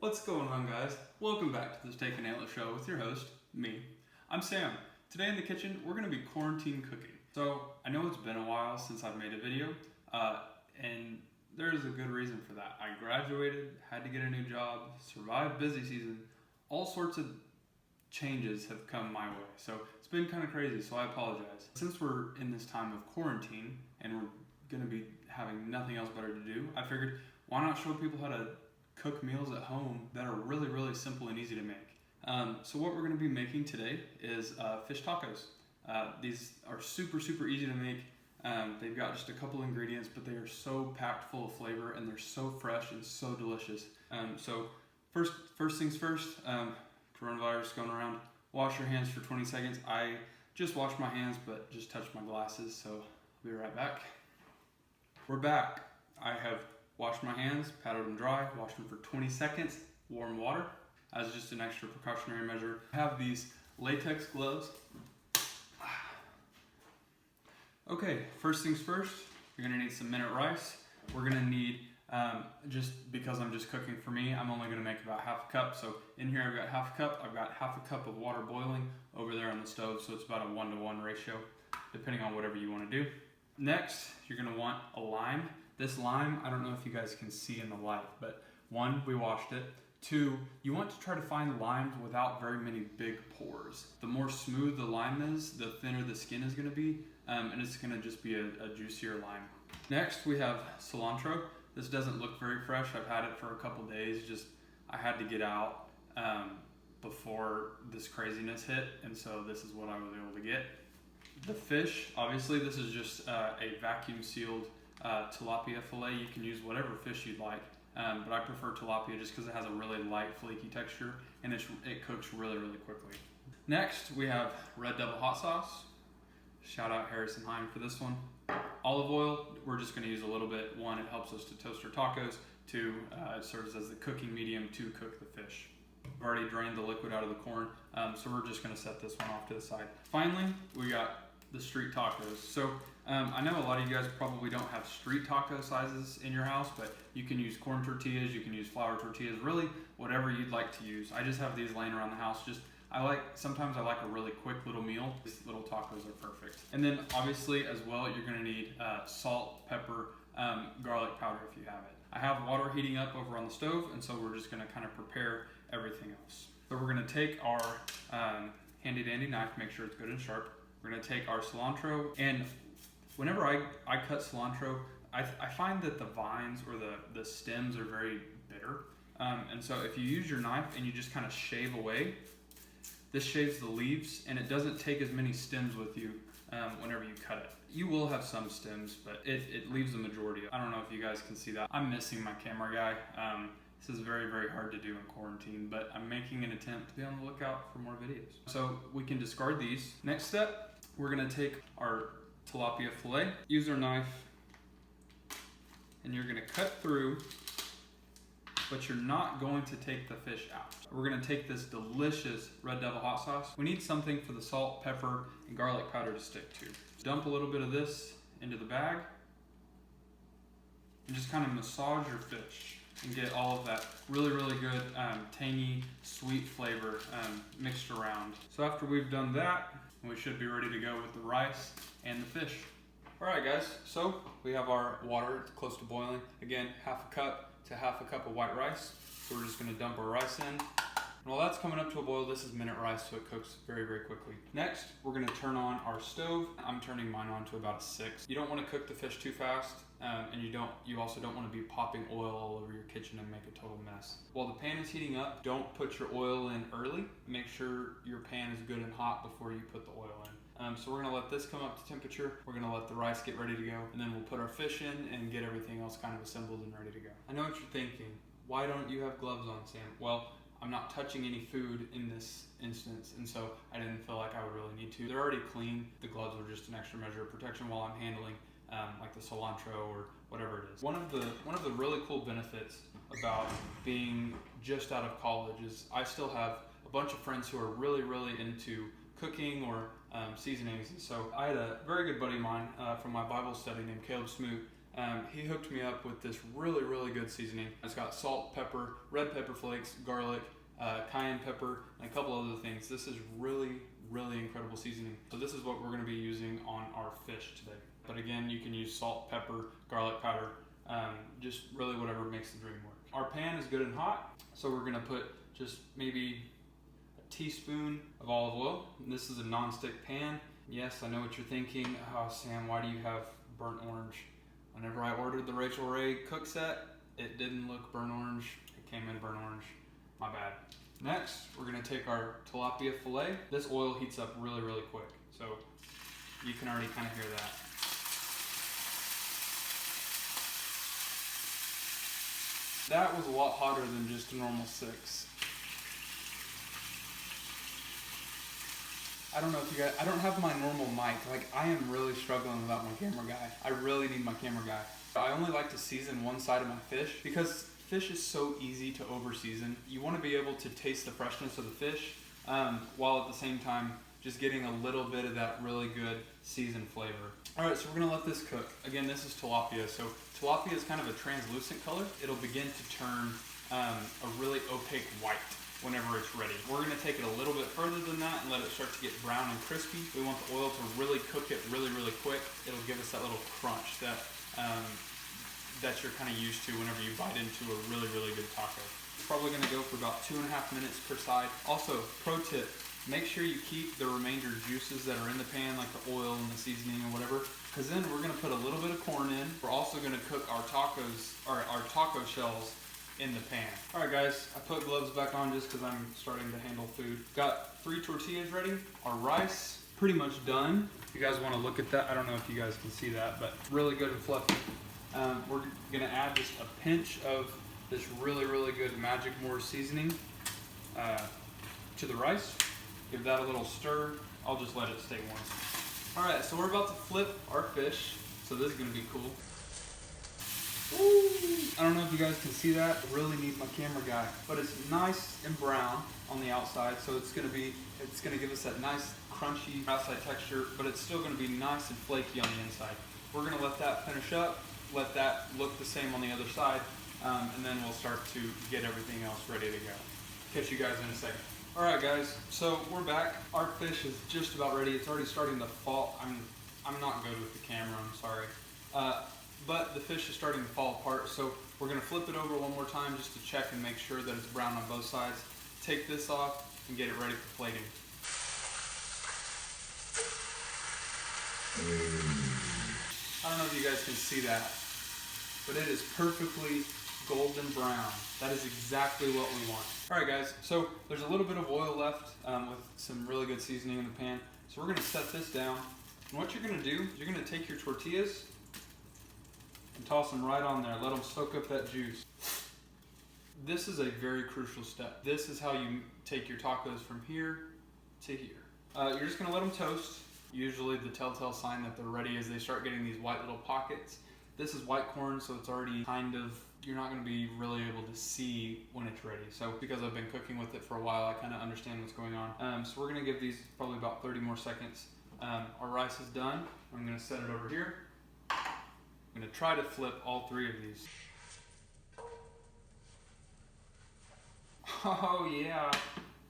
What's going on, guys? Welcome back to the Steak and Antler Show with your host, me. I'm Sam. Today in the kitchen, we're going to be quarantine cooking. So, I know it's been a while since I've made a video, and there's a good reason for that. I graduated, had to get a new job, survived busy season, all sorts of changes have come my way. So, it's been kind of crazy, so I apologize. Since we're in this time of quarantine, and we're going to be having nothing else better to do, I figured, why not show people how to cook meals at home that are really simple and easy to make. So what we're going to be making today is fish tacos. These are super easy to make. They've got just a couple ingredients, but they are so packed full of flavor and they're so fresh and so delicious. So first things first, coronavirus going around, wash your hands for 20 seconds. I just washed my hands but just touched my glasses, so I'll be right back. We're back. I have washed my hands, patted them dry, washed them for 20 seconds, warm water, as just an extra precautionary measure. I have these latex gloves. Okay, first things first, you're gonna need some minute rice. We're gonna need, just because I'm just cooking for me, I'm only gonna make about half a cup. So in here I've got half a cup, I've got half a cup of water boiling over there on the stove, so it's about a 1-to-1 ratio, depending on whatever you wanna do. Next, you're gonna want a lime. This lime, I don't know if you guys can see in the light, but one, we washed it. Two, you want to try to find limes without very many big pores. The more smooth the lime is, the thinner the skin is gonna be, and it's gonna just be a juicier lime. Next, we have cilantro. This doesn't look very fresh. I've had it for a couple days. I had to get out before this craziness hit, and so this is what I was able to get. The fish, obviously this is just a vacuum sealed tilapia fillet. You can use whatever fish you'd like, but I prefer tilapia just because it has a really light, flaky texture and it cooks really quickly. Next, we have Red Devil hot sauce. Shout out Harrison Heim for this one. Olive oil, we're just going to use a little bit. One, it helps us to toast our tacos. Two, it serves as the cooking medium to cook the fish. I've already drained the liquid out of the corn, so we're just going to set this one off to the side. Finally, we got the street tacos. So I know a lot of you guys probably don't have street taco sizes in your house, but you can use corn tortillas, you can use flour tortillas, really whatever you'd like to use. I just have these laying around the house. Sometimes I like a really quick little meal. These little tacos are perfect. And then obviously as well, you're gonna need salt, pepper, garlic powder if you have it. I have water heating up over on the stove, and so we're just gonna kind of prepare everything else. So we're gonna take our handy dandy knife, make sure it's good and sharp. We're gonna take our cilantro, and whenever I cut cilantro, I find that the vines or the stems are very bitter. And so if you use your knife and you just kind of shave away, this shaves the leaves and it doesn't take as many stems with you whenever you cut it. You will have some stems, but it leaves the majority. I don't know if you guys can see that. I'm missing my camera guy. This is very hard to do in quarantine, but I'm making an attempt to be on the lookout for more videos. So we can discard these. Next step, we're gonna take our tilapia fillet, use our knife, and you're gonna cut through, but you're not going to take the fish out. We're gonna take this delicious Red Devil hot sauce. We need something for the salt, pepper, and garlic powder to stick to. Dump a little bit of this into the bag, and just kind of massage your fish and get all of that really good tangy, sweet flavor mixed around. So after we've done that, we should be ready to go with the rice and the fish. All right, guys, so we have our water close to boiling. Again, half a cup to half a cup of white rice. So we're just gonna dump our rice in. And while that's coming up to a boil, this is minute rice, so it cooks very quickly. Next, we're gonna turn on our stove. I'm turning mine on to about a 6. You don't wanna cook the fish too fast, and you also don't wanna be popping oil all over your kitchen and make a total mess. While the pan is heating up, don't put your oil in early. Make sure your pan is good and hot before you put the oil in. So we're gonna let this come up to temperature. We're gonna let the rice get ready to go, and then we'll put our fish in and get everything else kind of assembled and ready to go. I know what you're thinking. Why don't you have gloves on, Sam? Well, I'm not touching any food in this instance, and so I didn't feel like I would really need to. They're already clean. The gloves are just an extra measure of protection while I'm handling like the cilantro or whatever it is. One of the really cool benefits about being just out of college is I still have a bunch of friends who are really into cooking or seasonings. And so I had a very good buddy of mine from my Bible study named Caleb Smoot. He hooked me up with this really, really good seasoning. It's got salt, pepper, red pepper flakes, garlic, cayenne pepper, and a couple other things. This is really, really incredible seasoning. So this is what we're gonna be using on our fish today. But again, you can use salt, pepper, garlic powder, just really whatever makes the dream work. Our pan is good and hot, so we're gonna put just maybe a teaspoon of olive oil. And this is a non-stick pan. Yes, I know what you're thinking. Oh, Sam, why do you have burnt orange? Whenever I ordered the Rachel Ray cook set, it didn't look burnt orange. It came in burnt orange. My bad. Next, we're gonna take our tilapia fillet. This oil heats up really, really quick. So you can already kind of hear that. That was a lot hotter than just a normal 6. I don't know if you guys, I don't have my normal mic. Like, I am really struggling without my camera guy. I really need my camera guy. I only like to season one side of my fish because fish is so easy to over season. You want to be able to taste the freshness of the fish while at the same time just getting a little bit of that really good seasoned flavor. All right, so we're gonna let this cook. Again, this is tilapia. So tilapia is kind of a translucent color. It'll begin to turn a really opaque white whenever it's ready. We're gonna take it a little bit further than that and let it start to get brown and crispy. We want the oil to really cook it really, really quick. It'll give us that little crunch that that you're kind of used to whenever you bite into a really, really good taco. Probably gonna go for about 2.5 minutes per side. Also, pro tip, make sure you keep the remainder juices that are in the pan, like the oil and the seasoning or whatever, because then we're gonna put a little bit of corn in. We're also gonna cook our tacos, or our taco shells in the pan. All right guys, I put gloves back on just because I'm starting to handle food. Got 3 tortillas ready. Our rice, pretty much done. If you guys wanna look at that, I don't know if you guys can see that, but really good and fluffy. We're gonna add just a pinch of this really, really good Magic Moore seasoning to the rice. Give that a little stir. I'll just let it stay warm. All right, so we're about to flip our fish. So this is gonna be cool. Woo! I don't know if you guys can see that. I really need my camera guy. But it's nice and brown on the outside, so it's gonna give us that nice crunchy outside texture, but it's still gonna be nice and flaky on the inside. We're gonna let that finish up, let that look the same on the other side, and then we'll start to get everything else ready to go. Catch you guys in a second. All right guys, so we're back. Our fish is just about ready. It's already starting to fall. I'm not good with the camera, I'm sorry. But the fish is starting to fall apart, so we're gonna flip it over one more time just to check and make sure that it's brown on both sides. Take this off and get it ready for plating. I don't know if you guys can see that, but it is perfectly golden brown. That is exactly what we want. All right guys, so there's a little bit of oil left with some really good seasoning in the pan. So we're gonna set this down. And what you're gonna do is you're gonna take your tortillas and toss them right on there. Let them soak up that juice. This is a very crucial step. This is how you take your tacos from here to here. You're just gonna let them toast. Usually the telltale sign that they're ready is they start getting these white little pockets. This is white corn, so it's already kind of, you're not gonna be really able to see when it's ready. So because I've been cooking with it for a while, I kind of understand what's going on. So we're gonna give these probably about 30 more seconds. Our rice is done. I'm gonna set it over here. I'm gonna try to flip all 3 of these. Oh yeah,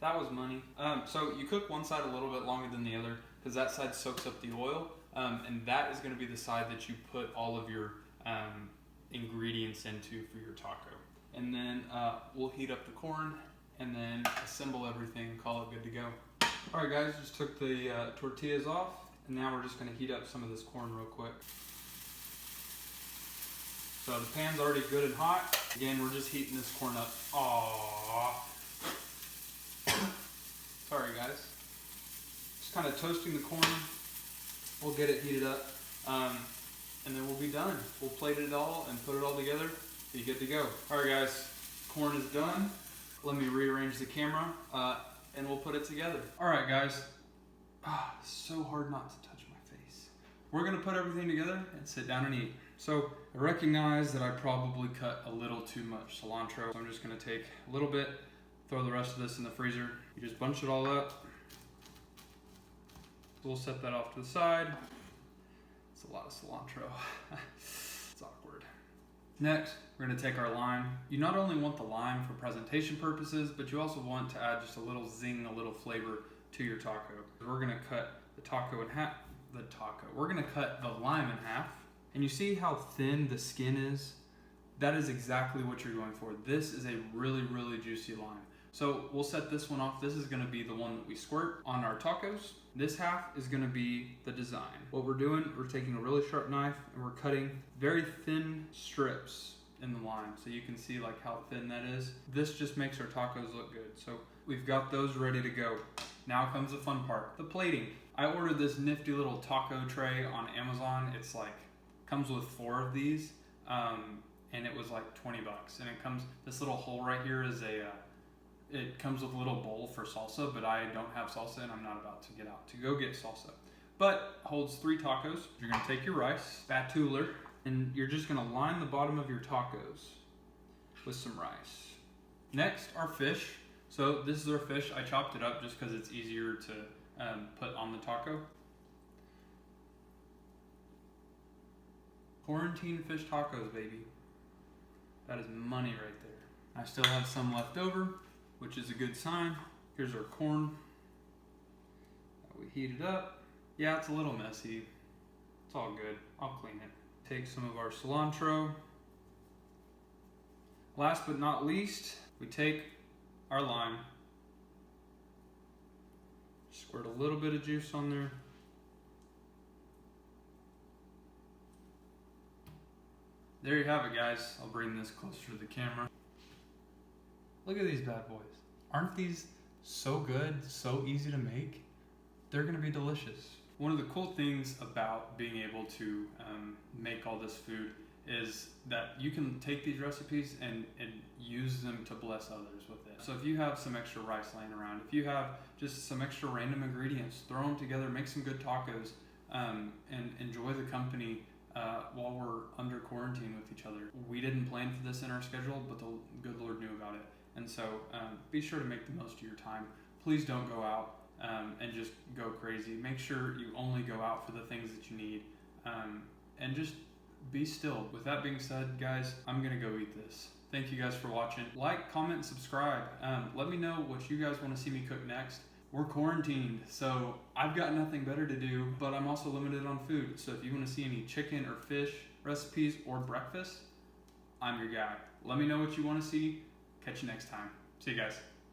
that was money. So you cook one side a little bit longer than the other because that side soaks up the oil, and that is gonna be the side that you put all of your ingredients into for your taco. And then we'll heat up the corn and then assemble everything and call it good to go. All right guys, just took the tortillas off, and now we're just gonna heat up some of this corn real quick. So the pan's already good and hot. Again, we're just heating this corn up. Aww. Sorry guys. Just kind of toasting the corn. We'll get it heated up, and then we'll be done. We'll plate it all and put it all together. Be good to go. All right guys, corn is done. Let me rearrange the camera, and we'll put it together. All right guys. So hard not to touch my face. We're gonna put everything together and sit down and eat. So I recognize that I probably cut a little too much cilantro. So I'm just gonna take a little bit, throw the rest of this in the freezer. You just bunch it all up. We'll set that off to the side. It's a lot of cilantro. It's awkward. Next, we're going to take our lime. You not only want the lime for presentation purposes, but you also want to add just a little zing, a little flavor to your taco. We're going to cut the taco in half. We're going to cut the lime in half. And you see how thin the skin is? That is exactly what you're going for. This is a really, really juicy lime. So we'll set this one off. This is going to be the one that we squirt on our tacos. This half is going to be the design. What we're doing, we're taking a really sharp knife and we're cutting very thin strips in the lime. So you can see like how thin that is. This just makes our tacos look good. So we've got those ready to go. Now comes the fun part, the plating. I ordered this nifty little taco tray on Amazon. It's like, comes with 4 of these. And it was like 20 bucks. And it comes, this little hole right here is it comes with a little bowl for salsa, but I don't have salsa and I'm not about to get out to go get salsa. But holds 3 tacos. You're gonna take your rice, spatula, and you're just gonna line the bottom of your tacos with some rice. Next, our fish. So this is our fish. I chopped it up just because it's easier to put on the taco. Quarantine fish tacos, baby. That is money right there. I still have some left over, which is a good sign. Here's our corn. We heat it up. Yeah, it's a little messy. It's all good. I'll clean it. Take some of our cilantro. Last but not least, we take our lime. Squirt a little bit of juice on there. There you have it, guys. I'll bring this closer to the camera. Look at these bad boys. Aren't these so good, so easy to make? They're gonna be delicious. One of the cool things about being able to make all this food is that you can take these recipes and use them to bless others with it. So if you have some extra rice laying around, if you have just some extra random ingredients, throw them together, make some good tacos, and enjoy the company while we're under quarantine with each other. We didn't plan for this in our schedule, but the good Lord knew about it. And so be sure to make the most of your time. Please don't go out and just go crazy. Make sure you only go out for the things that you need, and just be still. With that being said, guys, I'm gonna go eat this. Thank you guys for watching. Like, comment, and subscribe. Let me know what you guys want to see me cook next. We're quarantined, so I've got nothing better to do, but I'm also limited on food. So if you want to see any chicken or fish recipes or breakfast, I'm your guy. Let me know what you want to see. Catch you next time. See you guys.